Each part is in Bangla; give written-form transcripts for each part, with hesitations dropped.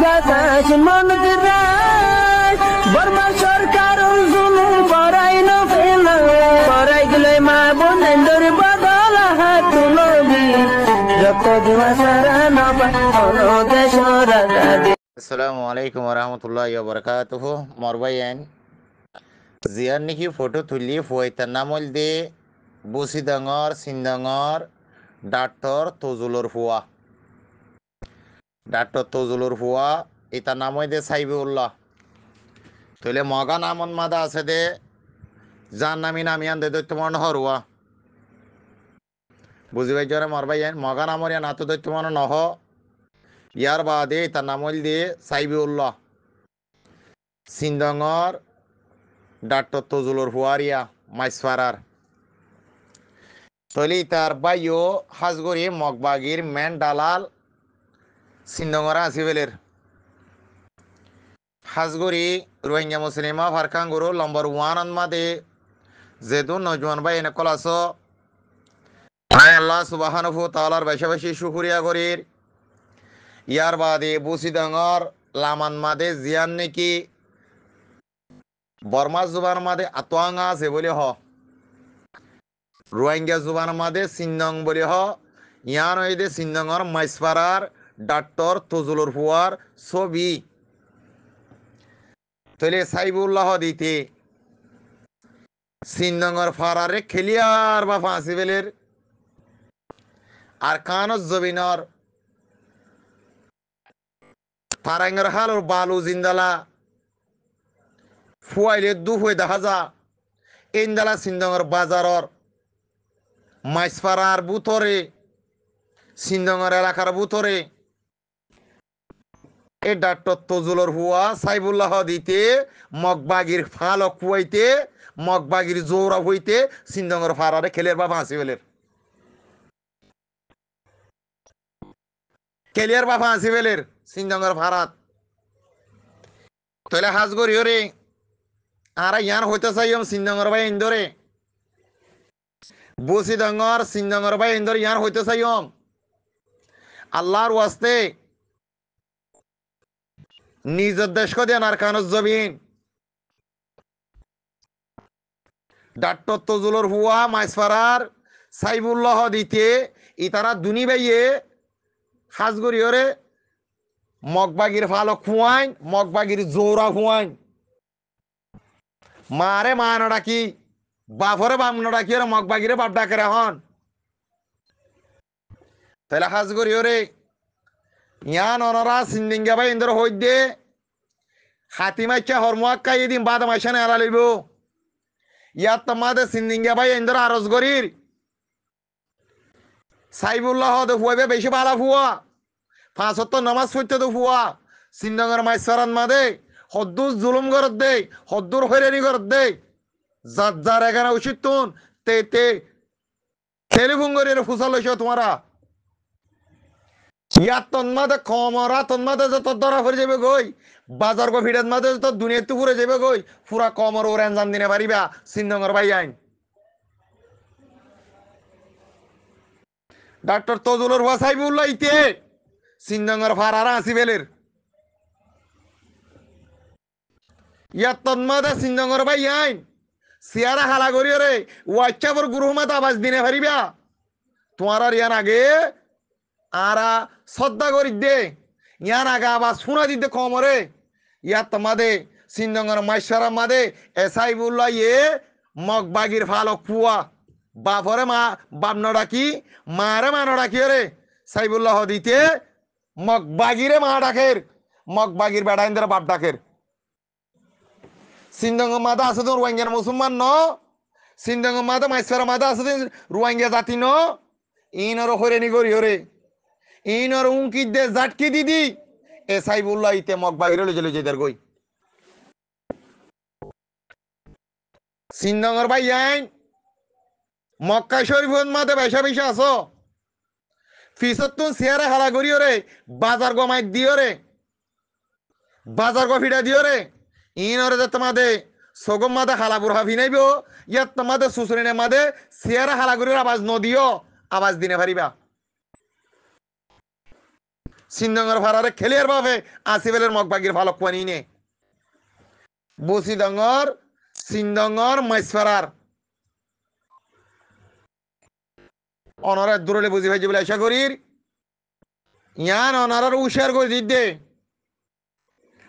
বাতাস মনত রায় বর্মা সরকার জুলুম করাই না ফেলা করাই গেলে মা বোনের বদল হাত তুলবি যত দিবা সারা না পালো দেশ রাজা। আসসালামু আলাইকুম রহমতুল্লাহি ওয়া বারাকাতুহু। মরবাইন জিয়ার নিকি ফটো তুলি ফুয়াইতার নামল দে বসিদাঙর সিন্দাঙর ডাক্তার তজুলর ফুয়া এটার নাম দে সাইবুল্লাহ। তইলে মগা নামন মাদা আছে দে যার নামি নামিয়ান দে দৈত্যমান হরুয়া বুঝি পাইছ রে মরবাইন মগা নামর ইয়া নাতো দৈত্যমান নহ ইয়ার বাদে তার নামল দিয়ে সাইবুল্লাহ সিন্দঙর ডাক্তার তজুলর হুয়ারিয়া মাইসফারার তলি তার বাইও হাজগরি মগবাগির মেন দালাল সিন্দঙরা আসিবেলের হাজগরি রোহিঙ্গা মুসলিমা ফারকাঙ্গুরু নম্বর 1 মাদে যেহেতু নজওয়ান ভাই এনে কলাস আল্লাহ সুবহানাহু ওয়া তাআলার বেশি শুকরিয়া করির। ইয়ার বাদে বসিদাঙর লামান মাদে জিয়ান নাকি বর্মা জুবান মাদে আতোয়াঙ্গা আছে বলে হ রোহিঙ্গা জুবান মাদে সিন্দং বলে হ ইয়ান হইদে সিন্দঙর মাইসপাড়ার ডাক্তার তজুলর ফুয়ার ছবি তলে সাইবুল্লাহ দিতে সিন্দঙর ফারারে খেলিয়ার বা ফাঁসি বেলের আর কানজ জবিনর ফারাঙ্গর হালর বালু জিন্দালা ফুয়াইলে দুফুয়ে দেখা যা ইন্দালা সিন্দঙর বাজারর মাইসপাড়ার বুথরে সিন্দঙর এলাকার বুথরে এ ডাক্তার তজুলর হুয়া সাইবুল্লাহ দিতে মগবাগির ফালক ফুয়াইতে মগবাগির জোরা হইতে সিন্দঙর ফারারে খেলের বা ফাঁসি বেলের কেলিয়ার বা ফাঁসি বেলের সিন্দঙর ফারাত তইলে হাজগরি রে আর ইয়ান হইতে চাইম সিন্দঙর ভাই ইন্দরে বসিদাঙর সিন্দঙর ভাই ইন্দর ইয়ান হইতে চাইম আল্লাহর ওয়াস্তে নিজের দেশ দেন আর কানজ জবিন ডাক্তার তজুলর হুয়া মাইসফারার সাইবুল্লাহ দিতে ইতারা দুনি বাইয়ে হাজগরি রে মগবাগির ফালক খুয়াইন মগবাগির জোরা খুয়াইন মারে মা ন ডাকি বাপরে বাপ ন ডাকি ওরে মগবাগিরে বাপ ডাকে হন তাহলে হাজগরি রে ইয়ান অনরা সিন্দিঙ্গা ভাই ইন্দর হই দে হাতিমাইচা হরমুয়াক্কা এদিন বাদ মাইশানে এরা লইব ইয়াত তোমাদের সিন্দিঙ্গা ভাই ইন্দর আরজ গরির সাইবুল্লাহ দে ফুয়াবে বেশি ভালো ফুয়া 5 ওয়াক্ত নামাজ পড়তে তো ফুয়া সিন্দঙের মাইসরান মাদে হদ্দুর জুলুম করত দে হদ্দুর হয়রানি করত দে যার এখানে উচিত তুন তে টেলিফোন করে ফুসাল লইছ তোমারা ইয়ার তন্মাদে কমরা তন্মাদে যে তোর ধরা পড়ে যাবে গই বাজার গো ভিড়ের মাদে তোর দুনিয়া তু পুরে যাবে গই পুরা কমর ওর আঞ্জাম দিনে পারিবা সিন্দঙের ভাই আইন ডাক্তার তজুলর হুয়া সাইবুল্লাহ ইতে সিন্দঙের ফারারা আসিবেলের ইয়ার তন্মাদে সিন্দঙের ভাই আইন সিয়ারা হালা করি রে হোয়াটসঅ্যাপের গ্রুপ মাতে আবাস দিনে পারিবা তোমার আর ইয়ান আগে আরা শ্রদ্ধা করি দে ইয়ান আগে আবার শোনা দিতে কমরে ইয়ার তোমাদে সিন্দঙের মাইসারা মাদে এসাইবুল্লাহ ইয়ে মগবাগির ফালক ফুয়া বাপরে মা বাপ ন ডাকি মারে মা ন ডাকি রে সাইবুল্লাহ দিতে মগবাগিরে মা ডাকের মগবাগির বেড়াইন্দের বাপ ডাকের সিন্দঙ মাদা আছে তো রোহিঙ্গার মুসলমান ন সিন্দঙ মাদা মাইসারা মাদা আছে তো রোহিঙ্গা জাতি ন ইনর হরেনি করি হরে ইনর উঙ্কি দে জাটকি দিদি এ সাইবুল্লাহ ইতে মগবাগিরে লইলে যেদার গই সিন্দঙর ভাই আইন মক্কা শরীফত মাদে বেশা আছো ফিসত তুন সিয়ারে হালা করিও রে বাজার গমাই দিও রে বাজার গো ফিডা দিও রে ইনরে যে তোমাদের সগম মাদে হালা বুড়া ভিনাইব ইয়াত তোমাদের সুসরিনে মাদে সিয়ারে হালা করির আওয়াজ নদিও আওয়াজ দিনে পারিবা সিন্দঙ্গর ফারারে খেলিয়ার ভাবে আসিবেলের মগবাগির ভালো কোয়ানি নে বসিদঙ্গর সিন্দঙ্গর মাইসফারার অনারের দূরে বুঝি ভাই বলে আশা করির ইয়ান অনারার উষার করে দিতে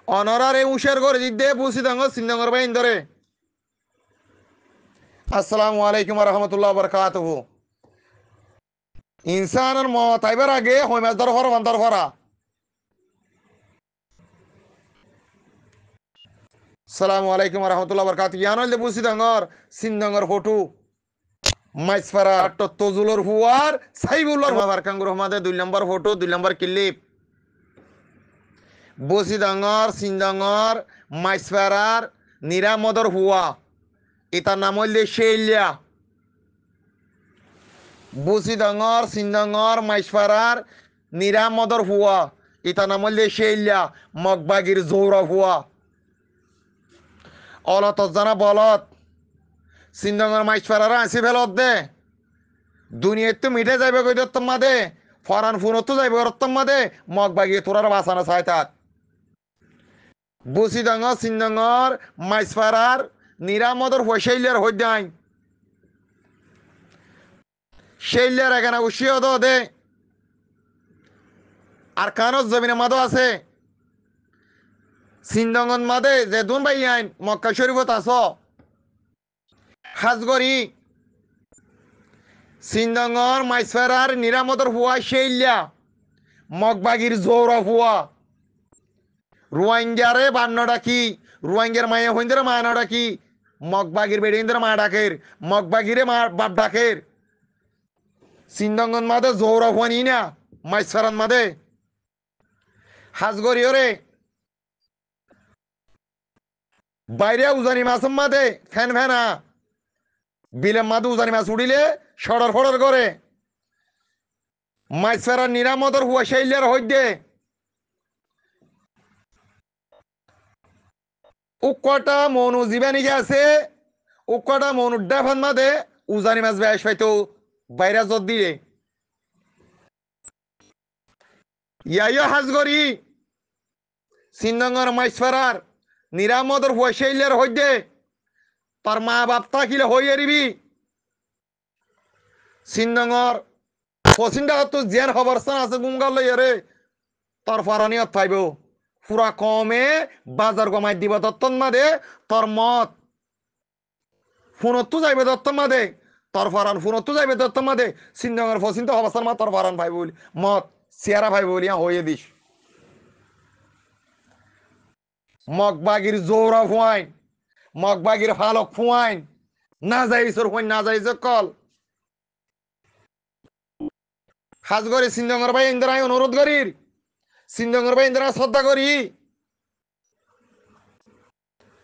অনারার এই উষার করে দিতে বসিদঙ্গর সিন্দঙ্গর ভাই ধরে আসসালামু আলাইকুম রহমতুল্লাহ বরকাতুহু ইনসানের মত আইবার আগে হইমাস ধর ফরা বান্দর ফরা আসসালামু আলাইকুম রহমতুল্লাহ বরকাত ইয়ান হইলে বসিদঙ্গর সিন্দঙ্গর ফটো মাইসফারা তজুলর হুয়ার সাইবুল্লাহ বারকাঙ্গুর রহমাদে 2 নম্বর ফটো 2 নম্বর ক্লিপ বসিদঙ্গর সিন্দঙ্গর মাইসফারার নিরামদর হুয়া এটার নাম হইলে শেইলিয়া বসিদঙ্গর সিন্দঙ্গর মাইসফারার নিরামদর হুয়া এটার নাম হইলে শেইলিয়া মগবাগির জৌরা হুয়া অলত জানা বলত সিন্দঙ্গর মাইসফারার আসি ফেলত দে দুনিয়ার তো মিটে যাইবে কই দত্তম মাদে ফরান ফুনত তো যাইবে রত্তম মাদে মগবাগি তোরার বাসানা চাইতাত বসিদঙ্গর সিন্দঙ্গর মাইসফারার নিরামদর হুয়া শেইলিয়ার হইতে আইন শেইলিয়ার এখানে উশিও দে আর কানত জমিনের মাদও আছে সিন্দঙ্গন মাদে যে দুন ভাই আইন মক্কা শরীফত আস হাজগরি সিন্দঙ্গর মাইসফারার নিরামদর হুয়া শেইলিয়া মগবাগির জৌরা হুয়া রুয়াঙ্গারে বান্ন ডাকি রুয়াঙ্গের মায়ে হইন্দরে মা না ডাকি মগবাগির বেড়িন্দরে মা ডাকের মগবাগিরে মা বাপ ডাকের সিন্দঙ্গন মাদে জৌরা হুয়া নি না মাইসফারান মাদে হাজগরি ওরে বাইরে উজানি মাসম মাদে ফ্যান ফ্যানা বিলে মাদু উজানি মাছ উড়িলে সড়র ফড়র করে মাইসফারার নিরামদর হুয়া শেইলিয়ার হইদে উকটা মনু জীবানিকে আছে উকটা মনু ডাফান মাদে উজানি মাছ বেশ পাইতো বাইরে জত দিলে ইয়াইও হাজগরি সিন্দঙ্গর মাইসফারার নিরামদর হুয়া শেইলিয়ার হইদে তার মা বাপ থাকিলে হই এরিবি সিন্দঙ্গর পশ্চিমটা তো জেন খবর আছে গুঙ্গাল লইয়ারে তোর ফারানিয়ত পাইব পুরা কমে বাজার কমাই দিব দত্তন মাদে তোর মত ফোনত যাইবে দত্তন মাদে তোর ফারান ফোনত যাইবে দত্তন মাদে সিন্দঙ্গর পশ্চিমটা অবস্থার মা তোর ফারান ভাই বলি মত সিয়ারা ভাই বলি হইয়ে দিস মগবাগির জৌরা ফুয়াইন মগবাগির ফালক ফুয়াইন না যাইছর হইন না যাইছ কল হাজগরি সিন্দঙ্গর ভাই ইন্দ্রায় অনুরোধ করির সিন্দঙ্গর ভাই ইন্দ্রা শ্রদ্ধা করি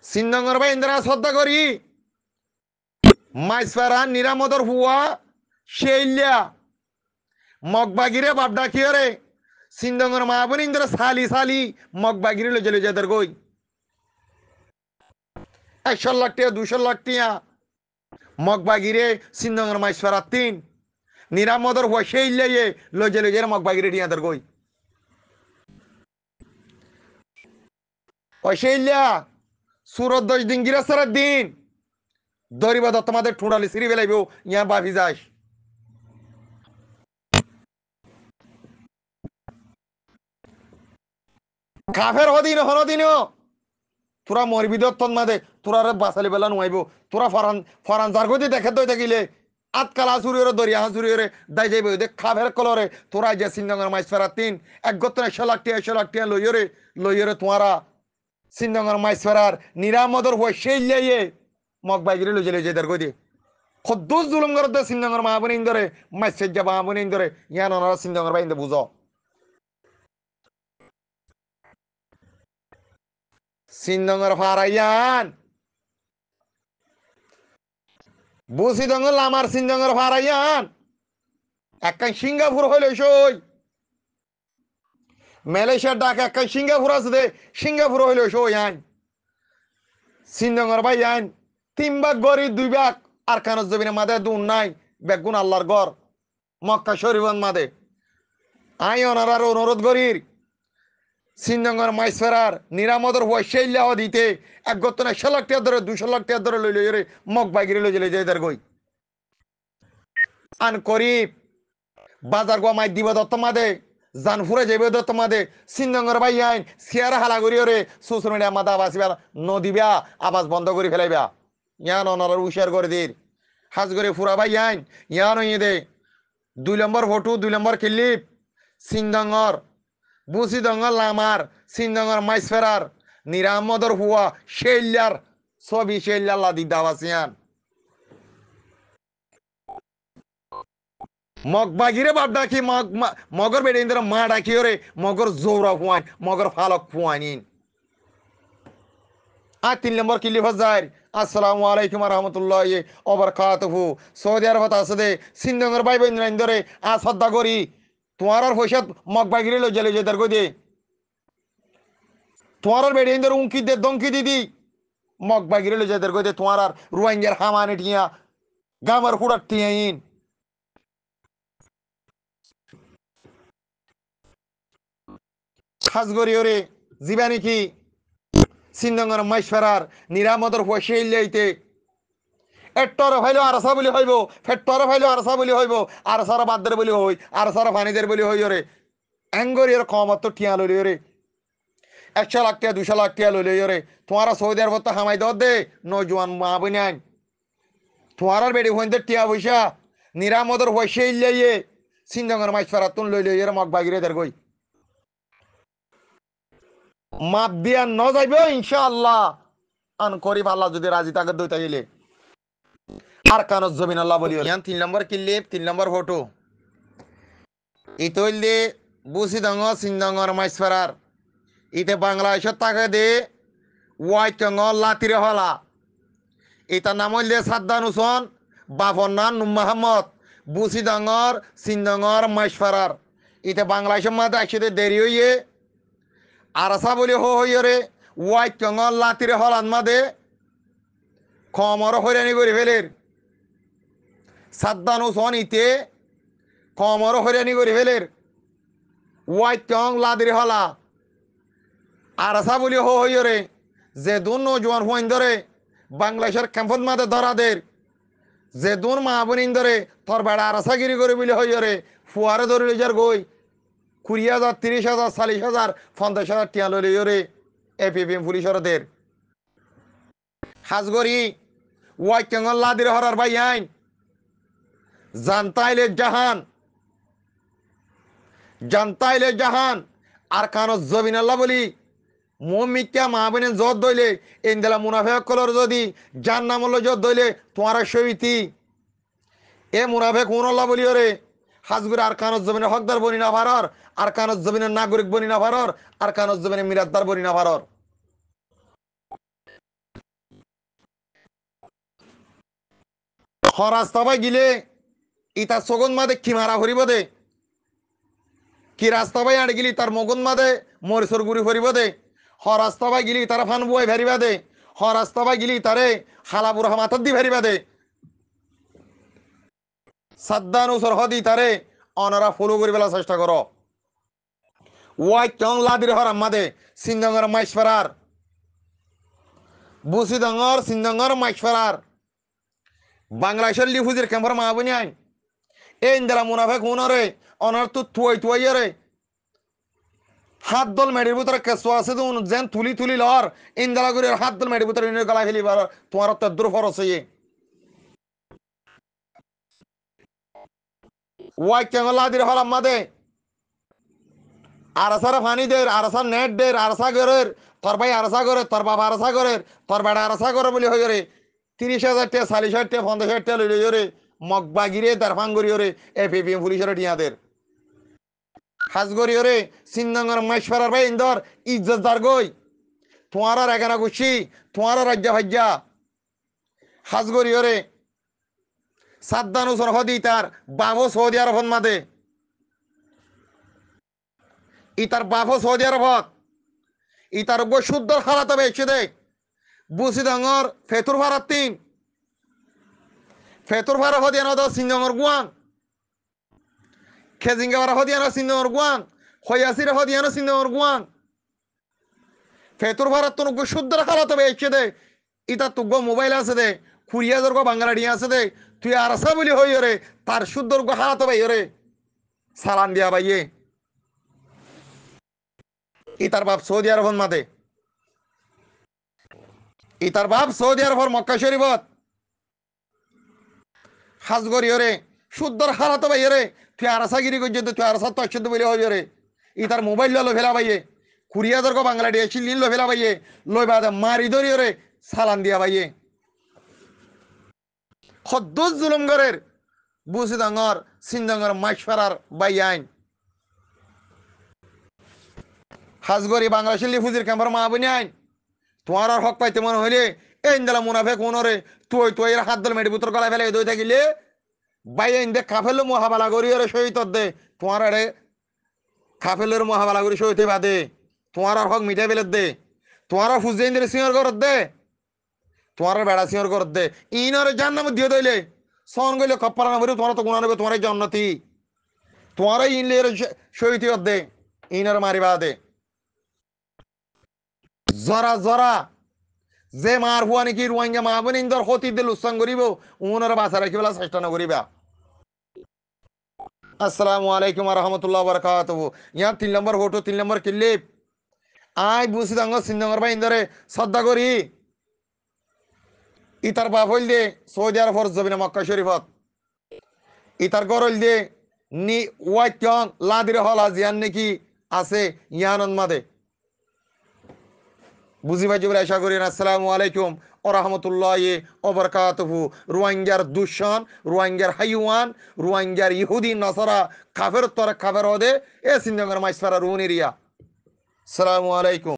সিন্দঙ্গর ভাই ইন্দ্রা শ্রদ্ধা করি মাইসফারা নিরামদর হুয়া শেইলিয়া মগবাগিরে বাপ ডাকিয়রে সিন্দঙ্গর মা বোন ইন্দ্রা সালি সালি মগবাগিরে লজে লজে দের গই 100 লাখ টিয়া 200 লাখ টিয়া মগবাগিরে সিন্দঙ্গর মাইসফারা 3 নিরামদর হুয়া শেইলিয়া লজে লজে মগবাগিরে টিয়া দের গই শেইলিয়া সুরত 10 দিন গিরাসার দিন দরিবা দত্ত তোমাদের ঠুঁড়ালি সিঁড়ি বেলাইব ইয়া বাফি যাস কাফের হদিন হনদিন তোরা মরবি দত্তন মাদে তোরা বাসালি বেলা নুয়াইব তোরা ফরান ফরান যার গতি দেখে দই থাকিলে আতকালা চুরিরে দরিয়া চুরিরে দাই যাইব দেখ কাফের কলরে তোরা যে সিন্দঙ্গর মাইস ফেরা 3 এক গত 100 লাখ টিয়া লইরে তোরা সিন্দঙ্গর মাইস ফেরার নিরামদর হয়ে শেইলিয়ে মগবাগিরে লজে লজে দের গদি খদ্দুস জুলুম করতে সিন্দঙ্গর মা বোন ইন্দরে মাইস যাবা বোন ইন্দরে ইয়ান ওনারা সিন্দঙ্গর ভাই ইন্দে বুঝো সিন্দঙ্গর ফারাইয়ান বুসিদঙ্গর লামার সিন্দঙ্গর ফারাইয়ান একখান সিঙ্গাপুর হইল সই মালয়েশিয়ার ডাক একখান সিঙ্গাপুর আছে দে সিঙ্গাপুর হইল সই আইন সিন্দঙ্গর ভাই আইন 3 ভাগ গরি 2 ভাগ আর কানজ জমিনের মাদে দুন নাই বেগুন আল্লাহর ঘর মক্কা শরীফন মাদে আই অনারার অনুরোধ করির সিনজঙ্গর মাইসফেরার নিরামদর ওয়াইশাইল্লাহ দিতে এক গত 100 লাখ টাকা ধরে 200 লাখ টাকা ধরে লইল রে মগ বাইগিরে লই জেলে যাই গই আন করিব বাজার গোয়া মাই দিব দত্ত মাদে জানফুরে যাবে দত্ত মাদে সিনজঙ্গর ভাই আইন সিয়ারা হালা করি রে সোশ্যাল মিডিয়া মাদা আবাসিবা নদিবা আবাস বন্ধ করে ফেলাইবা ইয়ান অনারার উশার করে দির হাজ করে ফুরা ভাই আইন ইয়ান ইয়ে দে 2 নম্বর ফটো 2 নম্বর ক্লিপ সিনজঙ্গর বুসি দঙ্গল লামার সিনদঙ্গর মাইসফেরার নিরামদর হুয়া শেল্লার ছবি শেল্লার লাদি দাওয়াসিয়ান মগ বাগিরে বাপ ডাকি মগর বেড়ে ইন্দর মা ডাকি ওরে মগর জৌরা ফুয়ান মগর ফালক ফুয়ানিন আর 3 নম্বর ক্লিপ যায় আসসালামু আলাইকুম রহমতুল্লাহ ওবারকাতুহু সৌদি আরবত আছে সিনদঙ্গর ভাই বোন ইন্দরে আ শ্রদ্ধা করি তোমার পয়সা মগ বাগিরে লো জেলে যেতার গো দে তোমার বেড়ে ইন্দর উঙ্কি দে দঙ্কি দিদি মগ বাগিরে লো যেতার গো দে তোমার আর রুয়াঙ্গের হামানে টিয়া গামার হুড়ার টিয়া ইন খাস গরি ওরে জীবানি কি সিনদঙ্গর মাইসফেরার নিরামদর পয়সা ইল্লাইতে এট্টর ভাইলো আরসা বলি হইব ফেট্টর ভাইলো আরসা বলি হইব আরসার বাদদের বলি হই আরসার ফানিদের বলি হই রে অ্যাঙ্গরি এর কমত তো টিয়া লইলি রে 100 লাখ টাকা 200 লাখ টাকা লইলি রে তোমার সৌদি আরব তো হামাই দে নজওয়ান মা বইনান তোমার বেড়ি হইতে টিয়া পয়সা নিরামদর পয়সা ইল্লাইয়ে সিনদঙ্গর মাইসফেরার তুন লইলি রে মগ বাগিরে দের গই মাপ দিয়া ন যাইবে ইনশাআল্লাহ আন করিব আল্লাহ যদি রাজি থাকে দইতা গেলে আর কানত জমিন আল্লাহ বলি ইয়ান 3 নম্বর ক্লিপ 3 নম্বর ফটো ইতইল দে বুসি দঙ্গ সিনদঙ্গর মাইসফেরার ইতে বাংলাদেশের তাকে দে ওয়াই চঙ্গ লাতিরে হলা ইতার নাম হইল দে সাদ্দান হুসন বাফর নাম নুম মাহমদ বুসি দঙ্গর সিনদঙ্গর মাইসফেরার ইতে বাংলাদেশের মাঝে একসাথে দেরি হইয়ে আরসা বলি হইরে ওয়াই চঙ্গ লাতিরে হলান মাদে কমর হইরানি করে ফেলের সাদ্দান হুসন ইতে কমর হইরানি করে ফেলের ওয়াই চং লাদিরে হলা আরসা বলি হইরে যে দুন নজওয়ান হুয়াইন ধরে বাংলাদেশের ক্যাম্পত মাদে ধরাদের যে দুন মাহবুনিন ধরে তোর বেড়া আরসাগিরি করে বলি হইরে ফুয়ারে ধরে লিজার গই 20,000 30,000 40,000 50,000 টিয়া লইলে রে এপিএম পুলিশরদের হাজগরি ওয়াই কেঙ্গল লাদির হরার ভাই আইন জানতাইলে জাহান আর কানত জবিন আল্লাহ বলি মুমিক্কা মাহবিনে জত দইলে ইনদালা মুনাফিক কলর যদি জান্নাম হলো জত দইলে তোমার সহিতি এ মুনাফিক কোন আল্লাহ বলি রে হাজগুর আর কানত জমিনের হকদার বনি না ভারর আর কানত জমিনের নাগরিক বনি না ভারর আর কানত জমিনের মিরাদদার বনি না ভারর রাস্তাবাই গিলে ইতা সগন মাদে কি মারা হরিব দে কি রাস্তাবাই আড়ে গিলি তার মগন মাদে মরিসর গুড়ি হরিব দে রাস্তাবাই গিলি তারা ফান বুয়াই ভেরিবা দে রাস্তাবাই গিলি তারে হালাপুর হামাতত দি ভেরিবা দে সাদ্দান ও সরহদি তারে অনারা ফলো করিবেলা চেষ্টা করো ওয়াই চং লাদির হর আমাদে সিনদঙ্গর মাইসফেরার বুসি দঙ্গর সিনদঙ্গর মাইসফেরার বাংলাদেশের লিফুজির ক্যাম্পার মাহবুনি আইন এই ইন্দারা মুনাফেক হুনরে অনার তো তুয়াই রে হাত দল মেডির ভিতরে কেঁচো আছে যেন তুলি লর ইন্দারা করে হাত দল মেডির ভিতরে গলা ফেলি তোমার তদ্র ফরস ওয়াই কেঙ্গলাদির হল আমাদে আরসার ফানি দের আরসার নেট দের আরসা গরের তোর ভাই আরসা করে তোর বাবা আরসা করের তোর বেড়া আরসা করে বলি হয়ে রে 30,000 টাকা 40,000 টাকা 50,000 টাকা লইলে রে মগবাগিরে দারফাঙ্গরি রে এপিএম পুলিশের টিয়াদের হাজগরি রে সিনদঙ্গর মাইসফেরার ভাই ইন্দর ইজ্জতদার গই তোমার আর এগানা গুছি তোমার রাজ্য ভাজ্যা হাজগরি রে সাদ্দান হুসেন হদি তার বাবু সৌদি আরবত মাদে ইতার বাবু সৌদি আরবত ইতার শুদ্ধ খালাত বেছে দে বুসি ডাঙর ফেতুর ভাড়ার 3 ফেতুর ভাড়া হদি আনদ সিনজঙ্গর গুয়াং খেজিঙ্গা বারা হদিয়ানো সিন্দর গুয়াং হইয়াসিরে হদিয়ানো সিন্দর গুয়াং ফেতুর ভারত তো শুদ্ধ খালা তবে এসে দে ইতা তুগ মোবাইল আছে দে কুড়িয়া জোর বাংলাডি আছে দে তুই আর আসা বলি হই রে তার শুদ্ধ খালা তবে রে সালান দিয়া ভাইয়ে ইতার বাপ সৌদি আরব মাদে ইতার বাপ সৌদি আরবর মক্কা শরীফত হাজগরি রে শুদ্ধর খালা তবে রে তুই আর আসা গিরি করছে তুই আর আসা তো একশো বলি হই রে ইতার মোবাইল লো ফেলা ভাইয়ে কুড়িয়া জোর বাংলাডি এসিলিন লো ফেলা ভাইয়ে লই বাদে মারি ধরি রে সালান দিয়া ভাইয়ে খদ্দুস জুলুমগরের বুসি ডাঙর সিনডাঙর মাইশফারার বাই আইন হাজগরি বাংলাদেশের ফুজির ক্যাম্পার মা বনি আইন তোমার আর হক পাইতে মনে হইলে এই ইন্দালা মুনাফে কোন রে তুই তুই এর হাত দল মেডি পুত্র গলা ফেলে দই থাকিলে বাই আইন দে কাফেল মহাবালা করি রে সহিত দে তোমার আরে কাফেলের মহাবালা করি সহিতে বাদে তোমার আর হক মিটাই ফেলে দে তোমার আর ফুজে ইন্দ্রে সিংহর করত দে তোমার বেড়া সিংহর করত দে ইনরে জান্নাম দিয়ে দইলে সন গইলে কপ্পারা না বলি তোমার তো গুণা নেবে তোমার জন্নতি তোমার ইনলে সহিত দে ইনর মারিবা দে জরা জরা যে মার হুয়া নাকি রোহিঙ্গা মা বোন ইন্দর হতি দিল উৎসাং করিব উনার বাসা রাখিবেলা চেষ্টা না করিবা আসসালামু আলাইকুম রহমতুল্লাহ বরকাতুহু ইয়া 3 নম্বর ফটো 3 নম্বর ক্লিপ আই বুসি দাঙ্গ সিন্দঙ্গর ভাই ইন্দরে শ্রদ্ধা করি ইতার বাপ হইল দে সৌদি আরব ফরজ জবিনা মক্কা শরীফত ইতার ঘর হইল দে নি ওয়াইটং লাদিরে হলা জিয়ান নাকি আছে ইয়ানন মাদে বুঝি ভাই জবরে আশা করি আসসালামু আলাইকুম ওয়া রাহমাতুল্লাহি ওয়া বারাকাতুহু রোহিঙ্গার দুশমন রোহিঙ্গার হাইওয়ান রোহিঙ্গার ইহুদি নাসারা কাফের তর কাফের হদে এ সিন্দঙ্গর মাইসফারা রুনিরিয়া আসসালামু আলাইকুম